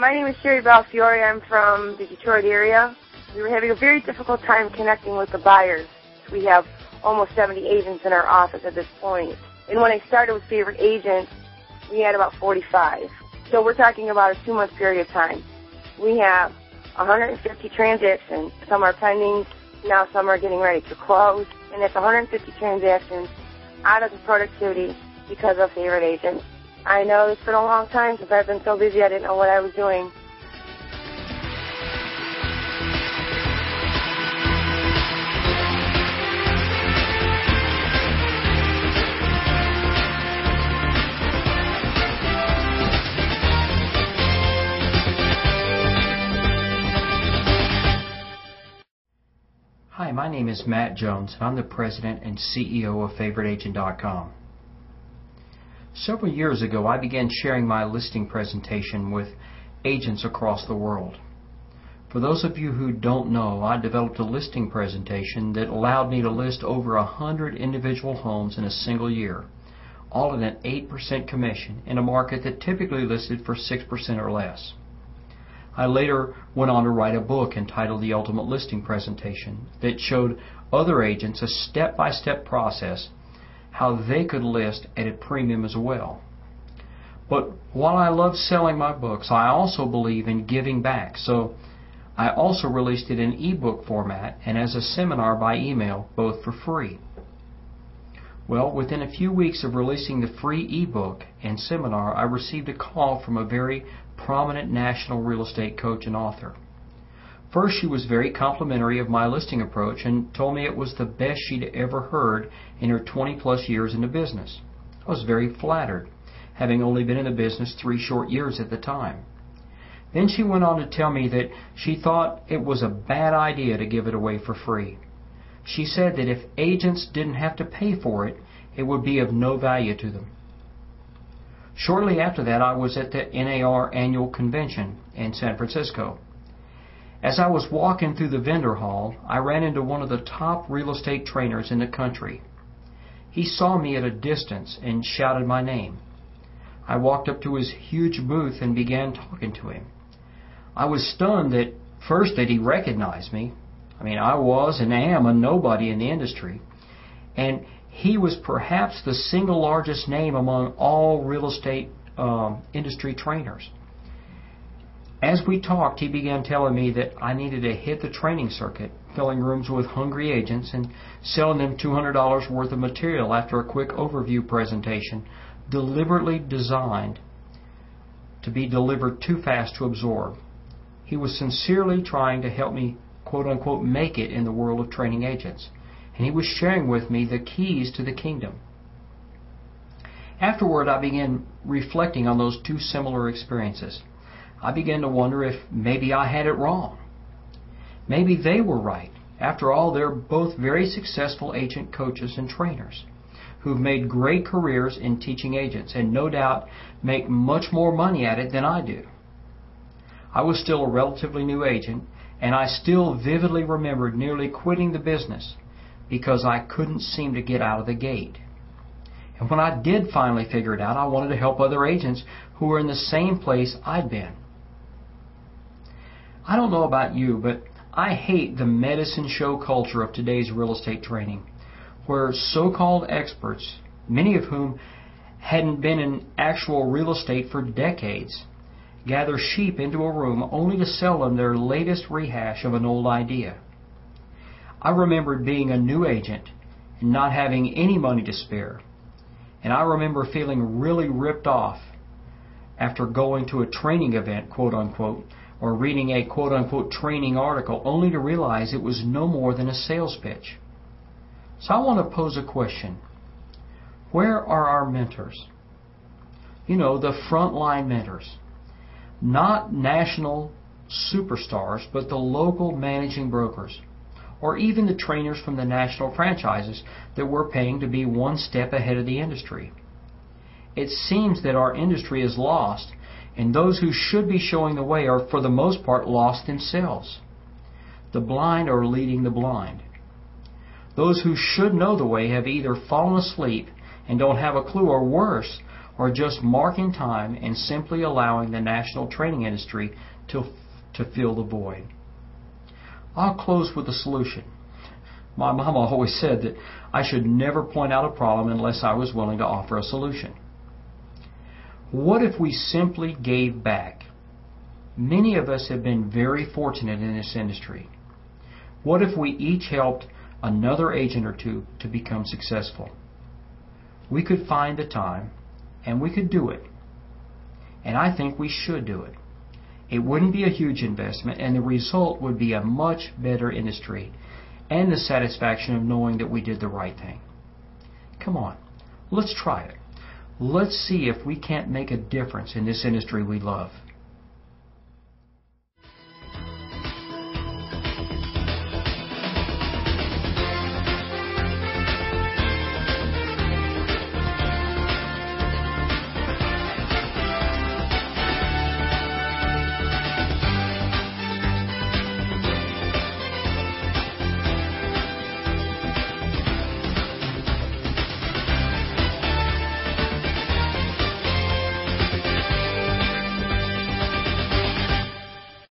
My name is Sherry Balfiore. I'm from the Detroit area. We were having a very difficult time connecting with the buyers. We have almost 70 agents in our office at this point. And when I started with Favorite Agent, we had about 45. So we're talking about a 2-month period of time. We have 150 transactions. Some are pending. Now some are getting ready to close. And that's 150 transactions out of the productivity because of Favorite Agent. I know it's been a long time since I've been so busy I didn't know what I was doing. Hi, my name is Matt Jones, and I'm the President and CEO of FavoriteAgent.com. Several years ago, I began sharing my listing presentation with agents across the world. For those of you who don't know, I developed a listing presentation that allowed me to list over 100 individual homes in a single year, all at an 8% commission in a market that typically listed for 6% or less. I later went on to write a book entitled The Ultimate Listing Presentation that showed other agents a step-by-step process how they could list at a premium as well. But while I love selling my books, I also believe in giving back. So I also released it in ebook format and as a seminar by email, both for free. Well, within a few weeks of releasing the free ebook and seminar, I received a call from a very prominent national real estate coach and author. First, she was very complimentary of my listing approach and told me it was the best she'd ever heard in her 20-plus years in the business. I was very flattered, having only been in the business 3 short years at the time. Then she went on to tell me that she thought it was a bad idea to give it away for free. She said that if agents didn't have to pay for it, it would be of no value to them. Shortly after that, I was at the NAR annual convention in San Francisco. As I was walking through the vendor hall, I ran into one of the top real estate trainers in the country. He saw me at a distance and shouted my name. I walked up to his huge booth and began talking to him. I was stunned at first that he recognized me. I was and am a nobody in the industry. And he was perhaps the single largest name among all real estate industry trainers. As we talked, he began telling me that I needed to hit the training circuit, filling rooms with hungry agents and selling them $200 worth of material after a quick overview presentation deliberately designed to be delivered too fast to absorb. He was sincerely trying to help me, quote-unquote, make it in the world of training agents, and he was sharing with me the keys to the kingdom. Afterward, I began reflecting on those 2 similar experiences. I began to wonder if maybe I had it wrong. Maybe they were right. After all, they're both very successful agent coaches and trainers who've made great careers in teaching agents and no doubt make much more money at it than I do. I was still a relatively new agent, and I still vividly remembered nearly quitting the business because I couldn't seem to get out of the gate. And when I did finally figure it out, I wanted to help other agents who were in the same place I'd been. I don't know about you, but I hate the medicine show culture of today's real estate training, where so-called experts, many of whom hadn't been in actual real estate for decades, gather sheep into a room only to sell them their latest rehash of an old idea. I remembered being a new agent and not having any money to spare, and I remember feeling really ripped off after going to a training event, quote-unquote, or reading a quote-unquote training article, only to realize it was no more than a sales pitch. So I want to pose a question. Where are our mentors? The frontline mentors. Not national superstars, but the local managing brokers, or even the trainers from the national franchises that we're paying to be one step ahead of the industry. It seems that our industry is lost, and those who should be showing the way are, for the most part, lost themselves. The blind are leading the blind. Those who should know the way have either fallen asleep and don't have a clue, or worse, or just marking time and simply allowing the national training industry to fill the void? I'll close with a solution. My mama always said that I should never point out a problem unless I was willing to offer a solution. What if we simply gave back? Many of us have been very fortunate in this industry. What if we each helped another agent or two to become successful? We could find the time, and we could do it. And I think we should do it. It wouldn't be a huge investment, and the result would be a much better industry and the satisfaction of knowing that we did the right thing. Come on, let's try it. Let's see if we can't make a difference in this industry we love.